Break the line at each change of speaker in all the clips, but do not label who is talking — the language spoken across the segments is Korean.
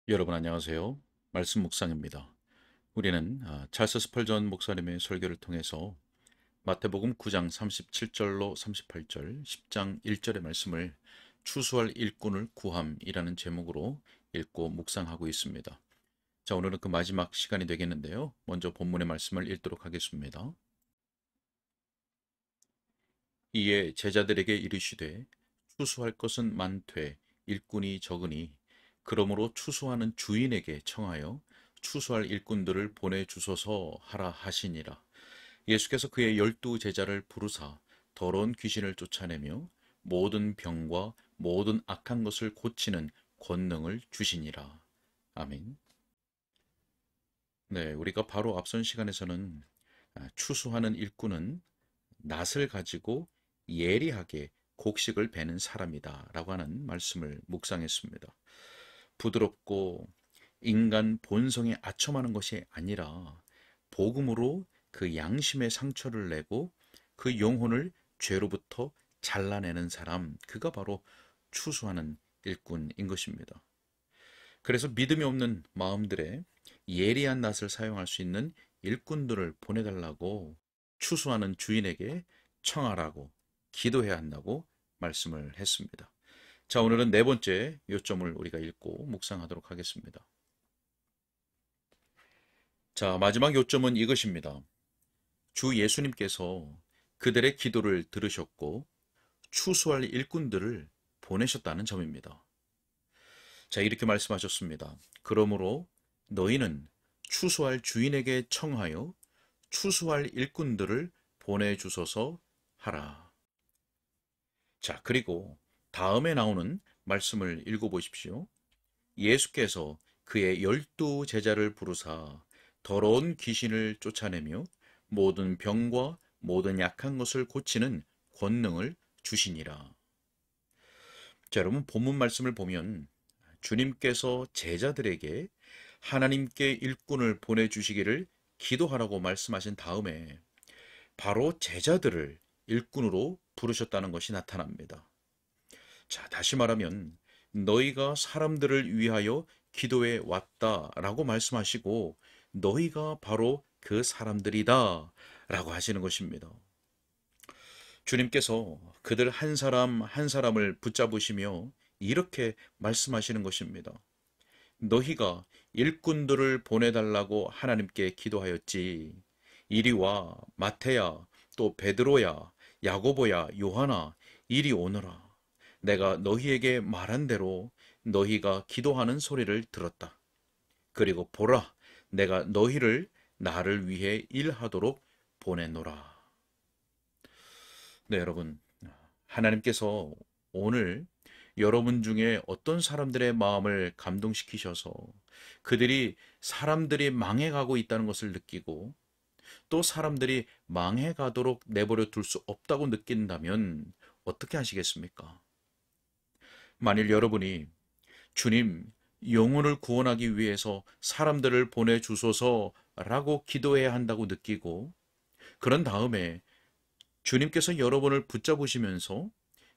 여러분 안녕하세요. 말씀 묵상입니다. 우리는 찰스 스펄전 목사님의 설교를 통해서 마태복음 9장 37절로 38절, 10장 1절의 말씀을 추수할 일꾼을 구함이라는 제목으로 읽고 묵상하고 있습니다. 자, 오늘은 그 마지막 시간이 되겠는데요. 먼저 본문의 말씀을 읽도록 하겠습니다. 이에 제자들에게 이르시되 추수할 것은 많되 일꾼이 적으니 그러므로 추수하는 주인에게 청하여 추수할 일꾼들을 보내주소서 하라 하시니라. 예수께서 그의 12 제자를 부르사 더러운 귀신을 쫓아내며 모든 병과 모든 악한 것을 고치는 권능을 주시니라. 아멘. 네, 우리가 바로 앞선 시간에서는 추수하는 일꾼은 낫을 가지고 예리하게 곡식을 베는 사람이다 라고 하는 말씀을 묵상했습니다. 부드럽고 인간 본성에 아첨하는 것이 아니라 복음으로 그 양심의 상처를 내고 그 영혼을 죄로부터 잘라내는 사람, 그가 바로 추수하는 일꾼인 것입니다. 그래서 믿음이 없는 마음들의 예리한 낫을 사용할 수 있는 일꾼들을 보내달라고 추수하는 주인에게 청하라고 기도해야 한다고 말씀을 했습니다. 자, 오늘은 네 번째 요점을 우리가 읽고 묵상하도록 하겠습니다. 자, 마지막 요점은 이것입니다. 주 예수님께서 그들의 기도를 들으셨고 추수할 일꾼들을 보내셨다는 점입니다. 자, 이렇게 말씀하셨습니다. 그러므로 너희는 추수할 주인에게 청하여 추수할 일꾼들을 보내주소서 하라. 자, 그리고 다음에 나오는 말씀을 읽어보십시오. 예수께서 그의 12 제자를 부르사 더러운 귀신을 쫓아내며 모든 병과 모든 약한 것을 고치는 권능을 주시니라. 자, 여러분 본문 말씀을 보면 주님께서 제자들에게 하나님께 일꾼을 보내주시기를 기도하라고 말씀하신 다음에 바로 제자들을 일꾼으로 부르셨다는 것이 나타납니다. 자, 다시 말하면 너희가 사람들을 위하여 기도해 왔다라고 말씀하시고 너희가 바로 그 사람들이다 라고 하시는 것입니다. 주님께서 그들 한 사람 한 사람을 붙잡으시며 이렇게 말씀하시는 것입니다. 너희가 일꾼들을 보내달라고 하나님께 기도하였지. 이리 와, 마태야, 또 베드로야, 야고보야, 요하나, 이리 오너라. 내가 너희에게 말한 대로 너희가 기도하는 소리를 들었다. 그리고 보라, 내가 너희를 나를 위해 일하도록 보내노라. 네, 여러분. 하나님께서 오늘 여러분 중에 어떤 사람들의 마음을 감동시키셔서 그들이 사람들이 망해가고 있다는 것을 느끼고 또 사람들이 망해가도록 내버려 둘 수 없다고 느낀다면 어떻게 하시겠습니까? 만일 여러분이 주님, 영혼을 구원하기 위해서 사람들을 보내주소서라고 기도해야 한다고 느끼고 그런 다음에 주님께서 여러분을 붙잡으시면서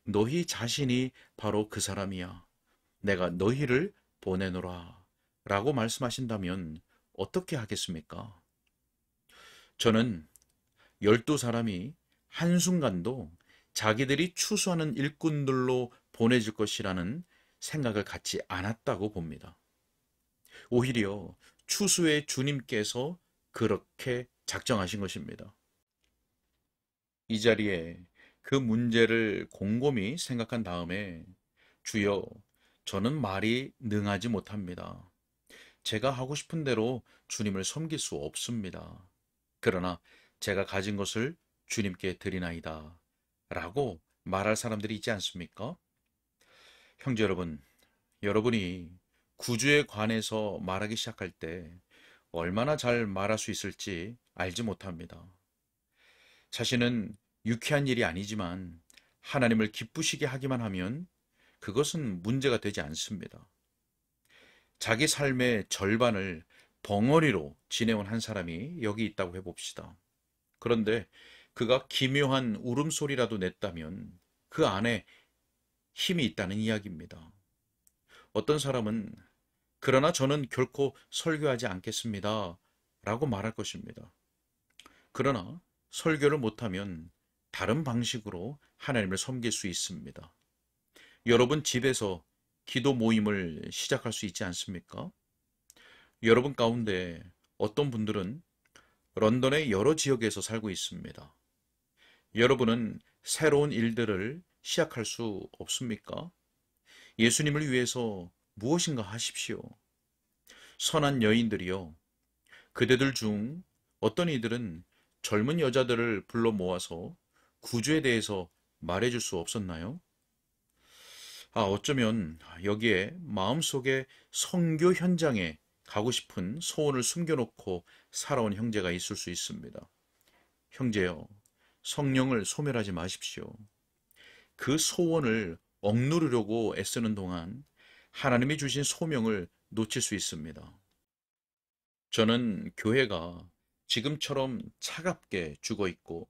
너희 자신이 바로 그 사람이야. 내가 너희를 보내노라. 라고 말씀하신다면 어떻게 하겠습니까? 저는 12 사람이 한순간도 자기들이 추수하는 일꾼들로 보내질 것이라는 생각을 갖지 않았다고 봅니다. 오히려 추수의 주님께서 그렇게 작정하신 것입니다. 이 자리에 그 문제를 곰곰이 생각한 다음에 주여, 저는 말이 능하지 못합니다. 제가 하고 싶은 대로 주님을 섬길 수 없습니다. 그러나 제가 가진 것을 주님께 드리나이다. 라고 말할 사람들이 있지 않습니까? 형제 여러분, 여러분이 구주에 관해서 말하기 시작할 때 얼마나 잘 말할 수 있을지 알지 못합니다. 자신은 유쾌한 일이 아니지만 하나님을 기쁘시게 하기만 하면 그것은 문제가 되지 않습니다. 자기 삶의 절반을 벙어리로 지내온 한 사람이 여기 있다고 해봅시다. 그런데 그가 기묘한 울음소리라도 냈다면 그 안에 힘이 있다는 이야기입니다. 어떤 사람은 그러나 저는 결코 설교하지 않겠습니다. 라고 말할 것입니다. 그러나 설교를 못하면 다른 방식으로 하나님을 섬길 수 있습니다. 여러분 집에서 기도 모임을 시작할 수 있지 않습니까? 여러분 가운데 어떤 분들은 런던의 여러 지역에서 살고 있습니다. 여러분은 새로운 일들을 시작할 수 없습니까? 예수님을 위해서 무엇인가 하십시오. 선한 여인들이요. 그대들 중 어떤 이들은 젊은 여자들을 불러 모아서 구주에 대해서 말해줄 수 없었나요? 어쩌면 여기에 마음속에 선교 현장에 가고 싶은 소원을 숨겨놓고 살아온 형제가 있을 수 있습니다. 형제여, 성령을 소멸하지 마십시오. 그 소원을 억누르려고 애쓰는 동안 하나님이 주신 소명을 놓칠 수 있습니다. 저는 교회가 지금처럼 차갑게 죽어 있고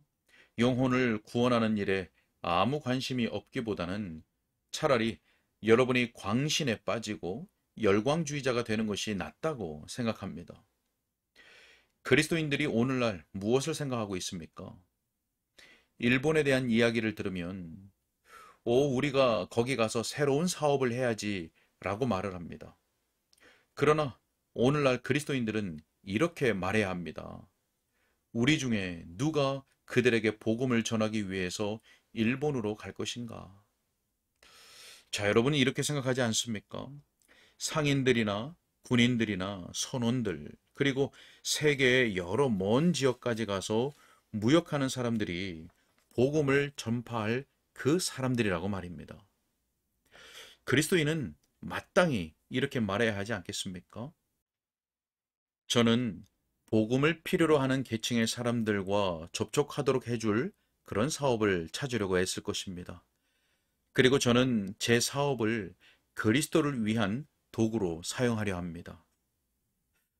영혼을 구원하는 일에 아무 관심이 없기보다는 차라리 여러분이 광신에 빠지고 열광주의자가 되는 것이 낫다고 생각합니다. 그리스도인들이 오늘날 무엇을 생각하고 있습니까? 일본에 대한 이야기를 들으면 우리가 거기 가서 새로운 사업을 해야지 라고 말을 합니다. 그러나 오늘날 그리스도인들은 이렇게 말해야 합니다. 우리 중에 누가 그들에게 복음을 전하기 위해서 일본으로 갈 것인가? 자, 여러분이 이렇게 생각하지 않습니까? 상인들이나 군인들이나 선원들, 그리고 세계의 여러 먼 지역까지 가서 무역하는 사람들이 복음을 전파할 그 사람들이라고 말입니다. 그리스도인은 마땅히 이렇게 말해야 하지 않겠습니까? 저는 복음을 필요로 하는 계층의 사람들과 접촉하도록 해줄 그런 사업을 찾으려고 애쓸 것입니다. 그리고 저는 제 사업을 그리스도를 위한 도구로 사용하려 합니다.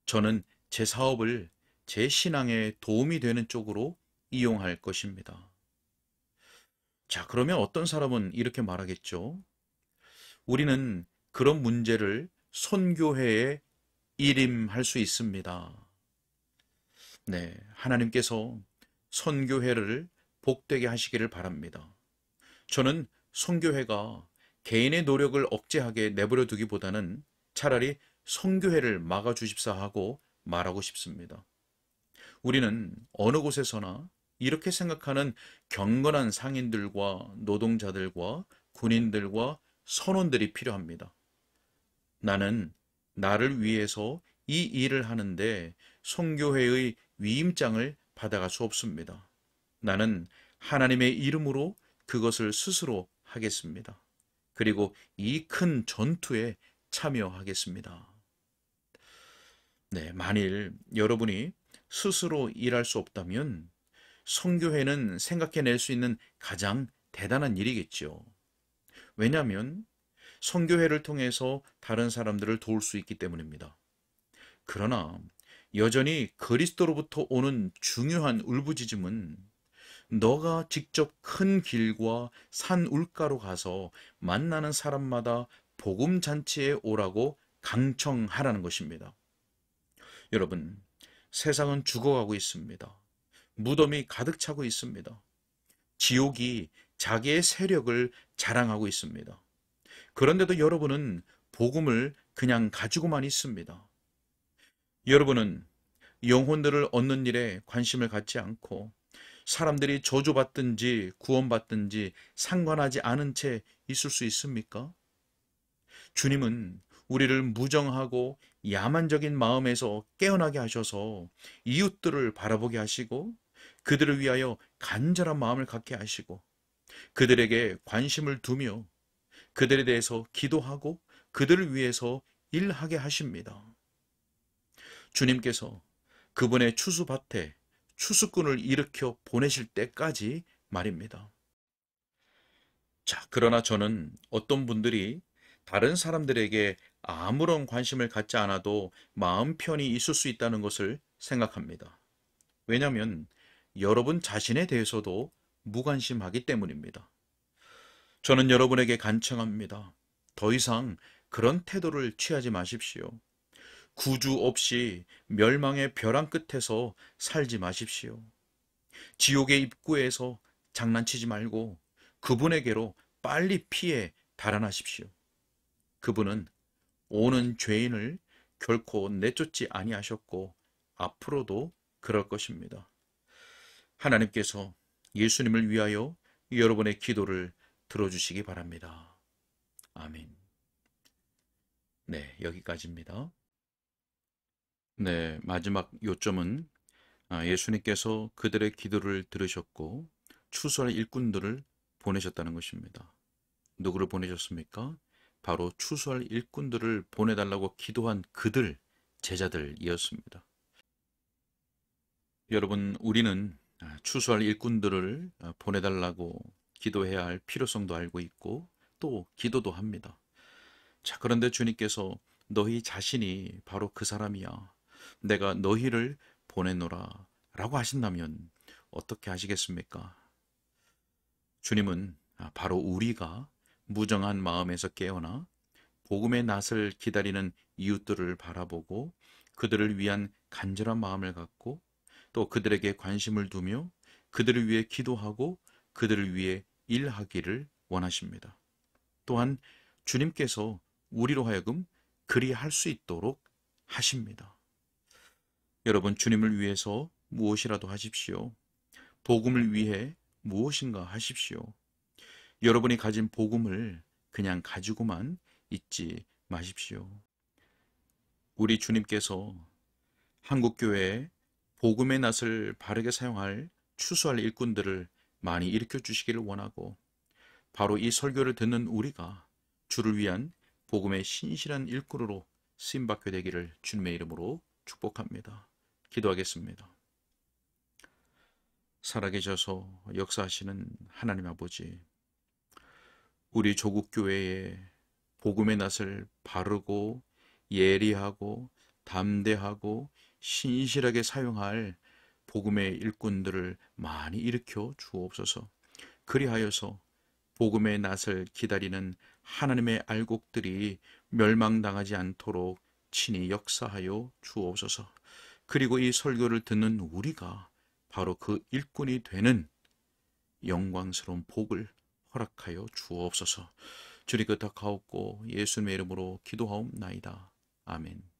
저는 제 사업을 제 신앙에 도움이 되는 쪽으로 이용할 것입니다. 자, 그러면 어떤 사람은 이렇게 말하겠죠? 우리는 그런 문제를 선교회에 일임할 수 있습니다. 네, 하나님께서 선교회를 복되게 하시기를 바랍니다. 저는 선교회가 개인의 노력을 억제하게 내버려 두기보다는 차라리 선교회를 막아주십사 하고 말하고 싶습니다. 우리는 어느 곳에서나 이렇게 생각하는 경건한 상인들과 노동자들과 군인들과 선원들이 필요합니다. 나는 나를 위해서 이 일을 하는데 선교회의 위임장을 받아갈 수 없습니다. 나는 하나님의 이름으로 그것을 스스로 하겠습니다. 그리고 이 큰 전투에 참여하겠습니다. 네, 만일 여러분이 스스로 일할 수 없다면 선교회는 생각해낼 수 있는 가장 대단한 일이겠죠. 왜냐하면 선교회를 통해서 다른 사람들을 도울 수 있기 때문입니다. 그러나 여전히 그리스도로부터 오는 중요한 울부짖음은 너가 직접 큰 길과 산 울가로 가서 만나는 사람마다 복음 잔치에 오라고 강청하라는 것입니다. 여러분, 세상은 죽어가고 있습니다. 무덤이 가득 차고 있습니다. 지옥이 자기의 세력을 자랑하고 있습니다. 그런데도 여러분은 복음을 그냥 가지고만 있습니다. 여러분은 영혼들을 얻는 일에 관심을 갖지 않고 사람들이 저주받든지 구원받든지 상관하지 않은 채 있을 수 있습니까? 주님은 우리를 무정하고 야만적인 마음에서 깨어나게 하셔서 이웃들을 바라보게 하시고 그들을 위하여 간절한 마음을 갖게 하시고 그들에게 관심을 두며 그들에 대해서 기도하고 그들을 위해서 일하게 하십니다. 주님께서 그분의 추수밭에 추수꾼을 일으켜 보내실 때까지 말입니다. 자, 그러나 저는 어떤 분들이 다른 사람들에게 아무런 관심을 갖지 않아도 마음 편히 있을 수 있다는 것을 생각합니다. 왜냐하면 여러분 자신에 대해서도 무관심하기 때문입니다. 저는 여러분에게 간청합니다. 더 이상 그런 태도를 취하지 마십시오. 구주 없이 멸망의 벼랑 끝에서 살지 마십시오. 지옥의 입구에서 장난치지 말고 그분에게로 빨리 피해 달아나십시오. 그분은 오는 죄인을 결코 내쫓지 아니하셨고 앞으로도 그럴 것입니다. 하나님께서 예수님을 위하여 여러분의 기도를 들어주시기 바랍니다. 아멘. 네, 여기까지입니다. 네, 마지막 요점은 예수님께서 그들의 기도를 들으셨고 추수할 일꾼들을 보내셨다는 것입니다. 누구를 보내셨습니까? 바로 추수할 일꾼들을 보내달라고 기도한 그들, 제자들이었습니다. 여러분, 우리는 추수할 일꾼들을 보내달라고 기도해야 할 필요성도 알고 있고 또 기도도 합니다. 자, 그런데 주님께서 너희 자신이 바로 그 사람이야. 내가 너희를 보내노라 라고 하신다면 어떻게 하시겠습니까? 주님은 바로 우리가 무정한 마음에서 깨어나 복음의 낫을 기다리는 이웃들을 바라보고 그들을 위한 간절한 마음을 갖고 또 그들에게 관심을 두며 그들을 위해 기도하고 그들을 위해 일하기를 원하십니다. 또한 주님께서 우리로 하여금 그리할 수 있도록 하십니다. 여러분, 주님을 위해서 무엇이라도 하십시오. 복음을 위해 무엇인가 하십시오. 여러분이 가진 복음을 그냥 가지고만 있지 마십시오. 우리 주님께서 한국교회에 복음의 낫을 바르게 사용할 추수할 일꾼들을 많이 일으켜 주시기를 원하고 바로 이 설교를 듣는 우리가 주를 위한 복음의 신실한 일꾼으로 쓰임받게 되기를 주님의 이름으로 축복합니다. 기도하겠습니다. 살아계셔서 역사하시는 하나님 아버지, 우리 조국교회에 복음의 낫을 바르고 예리하고 담대하고 신실하게 사용할 복음의 일꾼들을 많이 일으켜 주옵소서. 그리하여서 복음의 낫을 기다리는 하나님의 알곡들이 멸망당하지 않도록 친히 역사하여 주옵소서. 그리고 이 설교를 듣는 우리가 바로 그 일꾼이 되는 영광스러운 복을 허락하여 주옵소서. 주님 그 덕하옵고 예수님의 이름으로 기도하옵나이다. 아멘.